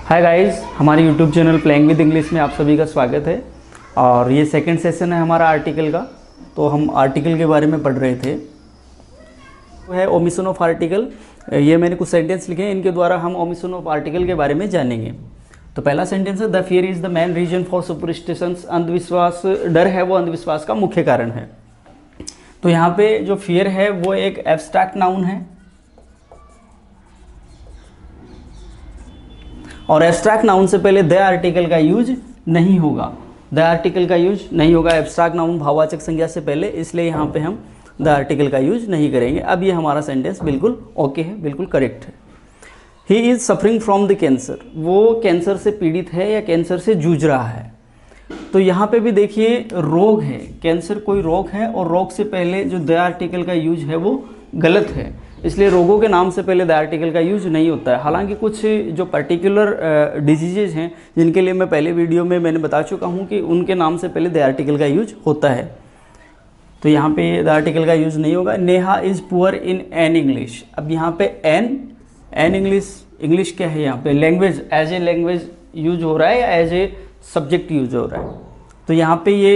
Hi guys, हमारे YouTube channel playing with English में आप सभी का स्वागत है। और ये सेकंड सेशन है हमारा आर्टिकल का। तो हम आर्टिकल के बारे में पढ़ रहे थे। वो है ओमिशन ऑफ आर्टिकल। ये मैंने कुछ सेंटेंस लिखे हैं, इनके द्वारा हम ओमिशन ऑफ आर्टिकल के बारे में जानेंगे। तो पहला सेंटेंस है, the fear is the main reason for superstitions. अंधविश्वास, डर है वो अंधविश्वास का मुख्य कारण है। तो यहाँ पे जो फियर है वो एक एब्स्ट्रैक्ट नाउन है, और एब्स्ट्रैक्ट नाउन से पहले द आर्टिकल का यूज नहीं होगा। द आर्टिकल का यूज नहीं होगा एब्स्ट्रैक्ट नाउन भाववाचक संज्ञा से पहले, इसलिए यहाँ पे हम द आर्टिकल का यूज नहीं करेंगे। अब ये हमारा सेंटेंस बिल्कुल ओके है, बिल्कुल करेक्ट है। He is suffering from the cancer. वो कैंसर से पीड़ित है या कैंसर से जूझ रहा है। तो यहाँ पे भी देखिए रोग है, कैंसर कोई रोग है, और रोग से पहले जो द आर्टिकल का यूज है वो गलत है, इसलिए रोगों के नाम से पहले द आर्टिकल का यूज नहीं होता है। हालांकि कुछ जो पर्टिकुलर डिजीजेज हैं जिनके लिए मैं पहले वीडियो में मैंने बता चुका हूँ कि उनके नाम से पहले द आर्टिकल का यूज होता है। तो यहाँ पे द आर्टिकल का यूज नहीं होगा। Neha is poor in an English. अब यहाँ पे एन इंग्लिश क्या है, यहाँ पे language, as a language use हो रहा है या एज ए सब्जेक्ट यूज हो रहा है। तो यहाँ पे ये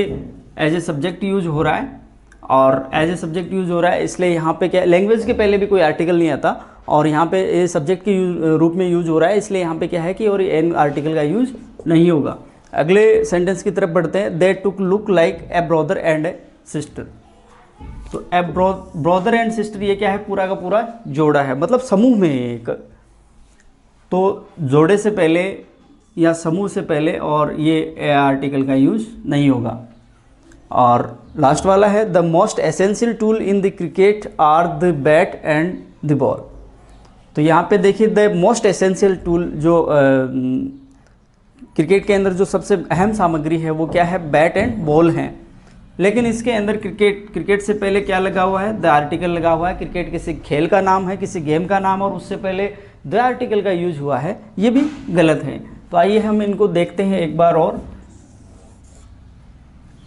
एज ए सब्जेक्ट यूज हो रहा है, और एज ए सब्जेक्ट यूज हो रहा है, इसलिए यहाँ पे क्या, लैंग्वेज के पहले भी कोई आर्टिकल नहीं आता, और यहाँ पे ये सब्जेक्ट के रूप में यूज हो रहा है, इसलिए यहाँ पे क्या है कि और एन आर्टिकल का यूज नहीं होगा। अगले सेंटेंस की तरफ बढ़ते हैं। They took look like a brother and a sister. तो ए ब्रदर एंड सिस्टर ये क्या है, पूरा का पूरा जोड़ा है, मतलब समूह में एक। तो जोड़े से पहले या समूह से पहले और ये ए आर्टिकल का यूज नहीं होगा। और लास्ट वाला है, the most essential tool in the cricket are the bat and the ball. तो यहाँ पे देखिए द मोस्ट एसेंशियल टूल, जो क्रिकेट के अंदर जो सबसे अहम सामग्री है वो क्या है, बैट एंड बॉल हैं। लेकिन इसके अंदर क्रिकेट से पहले क्या लगा हुआ है, द आर्टिकल लगा हुआ है। क्रिकेट किसी खेल का नाम है, किसी गेम का नाम, और उससे पहले द आर्टिकल का यूज हुआ है, ये भी गलत है। तो आइए हम इनको देखते हैं एक बार और।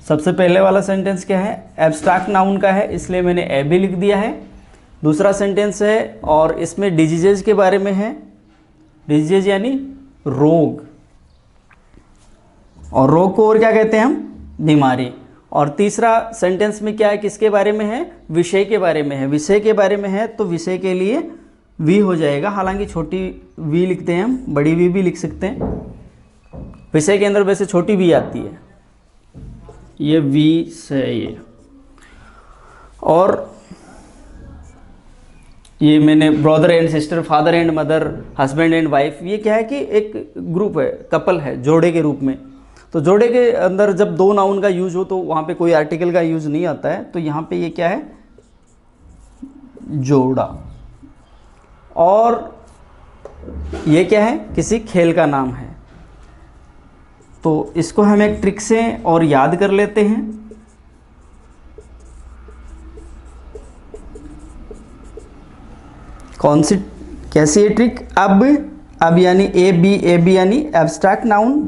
सबसे पहले वाला सेंटेंस क्या है, एब्स्ट्रैक्ट नाउन का है, इसलिए मैंने ए भी लिख दिया है। दूसरा सेंटेंस है और इसमें डिजीजेज के बारे में है, डिजीजेज यानी रोग, और रोग को और क्या कहते हैं हम, बीमारी। और तीसरा सेंटेंस में क्या है, किसके बारे में है, विषय के बारे में है। विषय के बारे में है तो विषय के लिए वी हो जाएगा, हालांकि छोटी वी लिखते हैं हम, बड़ी वी भी लिख सकते हैं। विषय के अंदर वैसे छोटी वी आती है, ये वी से ये। और ये मैंने brother and sister, father and mother, husband and wife, ये क्या है कि एक ग्रुप है, कपल है, जोड़े के रूप में। तो जोड़े के अंदर जब दो नाउन का यूज हो तो वहाँ पे कोई आर्टिकल का यूज नहीं आता है। तो यहाँ पे ये क्या है, जोड़ा। और ये क्या है, किसी खेल का नाम है। तो इसको हम एक ट्रिक से और याद कर लेते हैं। कौन सी, कैसी है ट्रिक, अब यानी ए बी यानी एब्स्ट्रैक्ट नाउन,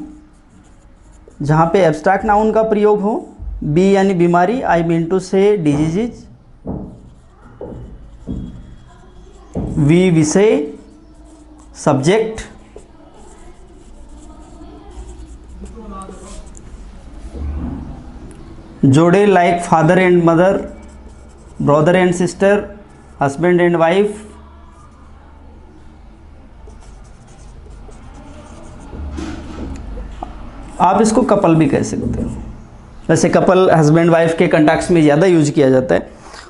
जहां पे एब्स्ट्रैक्ट नाउन का प्रयोग हो। बी यानी बीमारी, आई मीन टू से डिजीज। वी विषय, सब्जेक्ट। जोड़े like father and mother, brother and sister, husband and wife. आप इसको कपल भी कह सकते हो, वैसे कपल हस्बैंड वाइफ के कंटेक्स्ट में ज़्यादा यूज किया जाता है।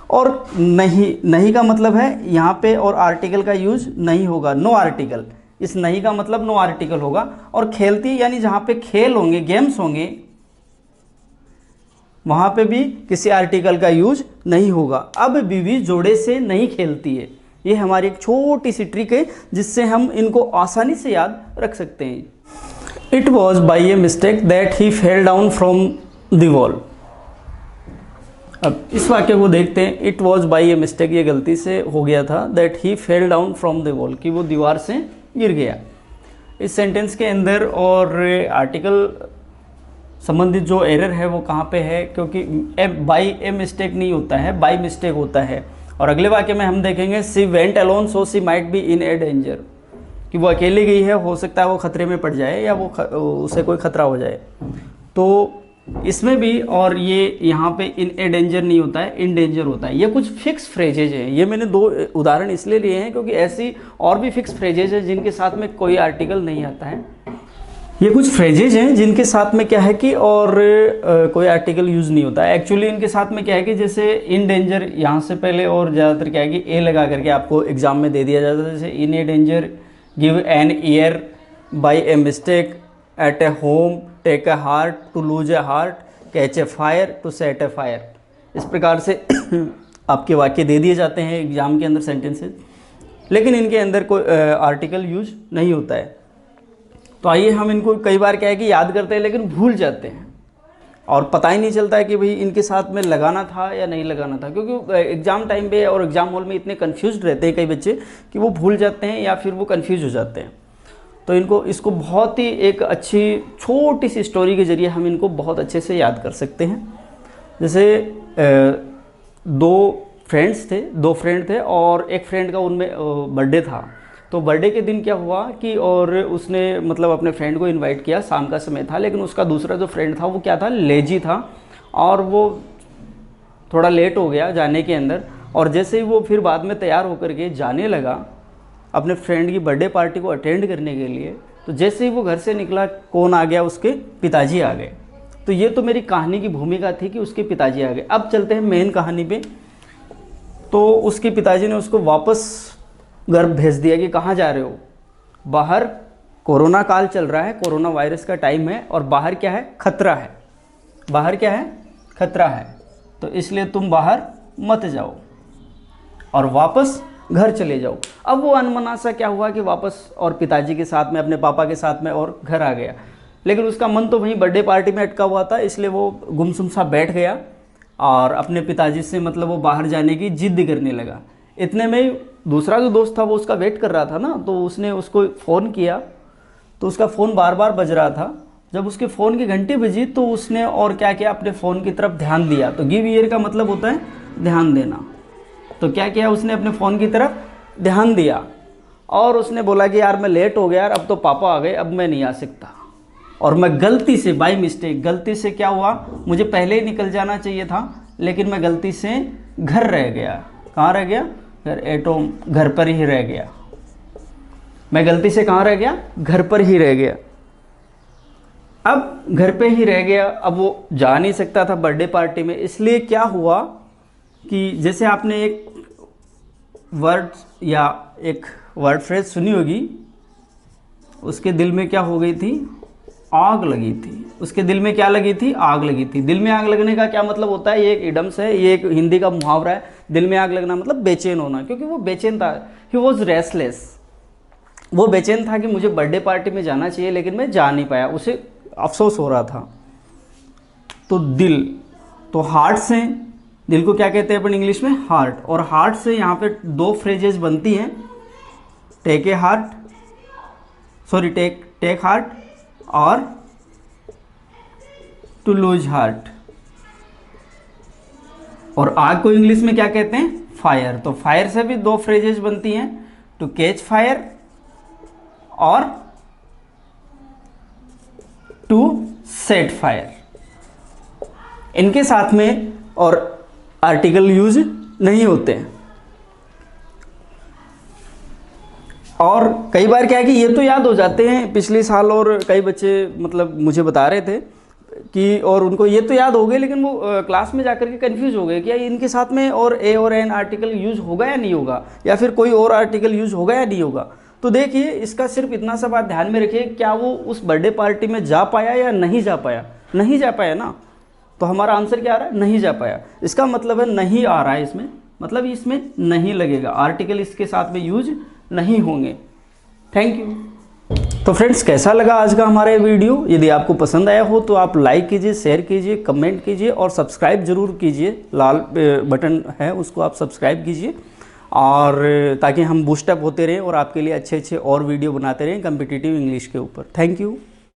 और नहीं का मतलब है यहाँ पे और आर्टिकल का यूज नहीं होगा, नो आर्टिकल। इस नहीं का मतलब नो आर्टिकल होगा। और खेलती यानी जहाँ पे खेल होंगे, गेम्स होंगे, वहाँ पे भी किसी आर्टिकल का यूज नहीं होगा। अब बीवी जोड़े से नहीं खेलती है। ये हमारी एक छोटी सी ट्रिक है जिससे हम इनको आसानी से याद रख सकते हैं। It was by a mistake that he fell down from the wall. अब इस वाक्य को देखते हैं। It was by a mistake, ये गलती से हो गया था। That he fell down from the wall, कि वो दीवार से गिर गया। इस सेंटेंस के अंदर और आर्टिकल संबंधित जो एरर है वो कहाँ पे है, क्योंकि बाई ए मिस्टेक नहीं होता है, बाई मिस्टेक होता है। और अगले वाक्य में हम देखेंगे she went alone so she might be in a danger. कि वो अकेले गई है, हो सकता है वो खतरे में पड़ जाए या उसे कोई खतरा हो जाए। तो इसमें भी, और ये यहाँ पे इन ए डेंजर नहीं होता है, इन डेंजर होता है। ये कुछ फिक्स फ्रेजेज हैं, ये मैंने 2 उदाहरण इसलिए लिए हैं क्योंकि ऐसी और भी फिक्स फ्रेजेज हैं जिनके साथ में कोई आर्टिकल नहीं आता है। ये कुछ फ्रेजेज हैं जिनके साथ में क्या है कि और कोई आर्टिकल यूज़ नहीं होता है। एक्चुअली इनके साथ में क्या है कि जैसे इन डेंजर यहाँ से पहले और ज़्यादातर क्या है कि ए लगा करके आपको एग्जाम में दे दिया जाता है। जैसे in a danger, give an ear, by a mistake, at a home, take a heart, to lose a heart, catch a fire, to set a fire. इस प्रकार से आपके वाक्य दे दिए जाते हैं एग्जाम के अंदर, सेंटेंसेस, लेकिन इनके अंदर कोई आर्टिकल यूज नहीं होता है। तो आइए हम इनको कई बार क्या है कि याद करते हैं लेकिन भूल जाते हैं और पता ही नहीं चलता है कि भाई इनके साथ में लगाना था या नहीं लगाना था, क्योंकि एग्ज़ाम टाइम पे और एग्ज़ाम हॉल में इतने कन्फ्यूज्ड रहते हैं कई बच्चे कि वो भूल जाते हैं या फिर वो कन्फ्यूज हो जाते हैं। तो इसको बहुत ही एक अच्छी छोटी सी स्टोरी के ज़रिए हम इनको बहुत अच्छे से याद कर सकते हैं। जैसे 2 फ्रेंड थे और एक फ्रेंड का उनमें बर्थडे था। तो बर्थडे के दिन क्या हुआ कि और उसने मतलब अपने फ्रेंड को इनवाइट किया, शाम का समय था, लेकिन उसका दूसरा जो फ्रेंड था वो क्या था, लेजी था और वो थोड़ा लेट हो गया जाने के अंदर। और जैसे ही वो फिर बाद में तैयार होकर के जाने लगा अपने फ्रेंड की बर्थडे पार्टी को अटेंड करने के लिए, तो जैसे ही वो घर से निकला, कौन आ गया, उसके पिताजी आ गए। तो ये तो मेरी कहानी की भूमिका थी कि उसके पिताजी आ गए। अब चलते हैं मेन कहानी पे। तो उसके पिताजी ने उसको वापस घर भेज दिया कि कहाँ जा रहे हो, बाहर कोरोना काल चल रहा है, कोरोना वायरस का टाइम है और बाहर क्या है, खतरा है, बाहर क्या है, खतरा है, तो इसलिए तुम बाहर मत जाओ और वापस घर चले जाओ। अब वो अनमना सा क्या हुआ कि वापस और पिताजी के साथ में, अपने पापा के साथ में और घर आ गया, लेकिन उसका मन तो वहीं बर्थडे पार्टी में अटका हुआ था, इसलिए वो गुमसुम सा बैठ गया और अपने पिताजी से मतलब वो बाहर जाने की जिद करने लगा। इतने में ही दूसरा जो दोस्त था वो उसका वेट कर रहा था ना, तो उसने उसको फ़ोन किया, तो उसका फ़ोन बार बार बज रहा था। जब उसके फ़ोन की घंटी बजी तो उसने और क्या किया, अपने फ़ोन की तरफ ध्यान दिया। तो गिव ईयर का मतलब होता है ध्यान देना। तो क्या किया उसने, अपने फ़ोन की तरफ ध्यान दिया और उसने बोला कि यार मैं लेट हो गया यार, अब तो पापा आ गए, अब मैं नहीं आ सकता। और मैं गलती से, बाय मिस्टेक, गलती से क्या हुआ, मुझे पहले ही निकल जाना चाहिए था, लेकिन मैं गलती से घर रह गया। कहाँ रह गया, घर पर ही रह गया। मैं गलती से कहाँ रह गया, घर पर ही रह गया। अब घर पे ही रह गया, अब वो जा नहीं सकता था बर्थडे पार्टी में, इसलिए क्या हुआ कि जैसे आपने एक वर्ड या एक वर्ड फ्रेज सुनी होगी, उसके दिल में क्या हो गई थी, आग लगी थी। उसके दिल में क्या लगी थी, आग लगी थी। दिल में आग लगने का क्या मतलब होता है, ये एक इडम्स है, ये एक हिंदी का मुहावरा है। दिल में आग लगना मतलब बेचैन होना, क्योंकि वो बेचैन था, ही वॉज रेस्टलेस। वो बेचैन था कि मुझे बर्थडे पार्टी में जाना चाहिए लेकिन मैं जा नहीं पाया, उसे अफसोस हो रहा था। तो दिल, तो हार्ट से, दिल को क्या कहते हैं अपन इंग्लिश में, हार्ट, और हार्ट से यहाँ पे 2 फ्रेजेस बनती हैं, take a heart, sorry take heart और टू लूज हार्ट। और आग को इंग्लिश में क्या कहते हैं, फायर। तो फायर से भी 2 फ्रेजेस बनती हैं, टू कैच फायर और टू सेट फायर। इनके साथ में और आर्टिकल यूज नहीं होते हैं। और कई बार क्या है कि ये तो याद हो जाते हैं, पिछले साल और कई बच्चे मतलब मुझे बता रहे थे कि और उनको ये तो याद हो गए, लेकिन वो क्लास में जाकर के कंफ्यूज हो गए कि यार इनके साथ में और ए और एन आर्टिकल यूज होगा या नहीं होगा, या फिर कोई और आर्टिकल यूज होगा या नहीं होगा। तो देखिए, इसका सिर्फ इतना सा बात ध्यान में रखिए, क्या वो उस बर्थडे पार्टी में जा पाया या नहीं जा पाया, नहीं जा पाया ना, तो हमारा आंसर क्या आ रहा है, नहीं जा पाया। इसका मतलब है नहीं आ रहा है इसमें, मतलब इसमें नहीं लगेगा, आर्टिकल इसके साथ में यूज नहीं होंगे। Thank you. तो फ्रेंड्स, कैसा लगा आज का हमारा ये वीडियो? यदि आपको पसंद आया हो तो आप लाइक कीजिए, शेयर कीजिए, कमेंट कीजिए और सब्सक्राइब जरूर कीजिए। लाल बटन है उसको आप सब्सक्राइब कीजिए, और ताकि हम बूस्टअप होते रहें और आपके लिए अच्छे अच्छे और वीडियो बनाते रहें कम्पिटिटिव इंग्लिश के ऊपर। Thank you.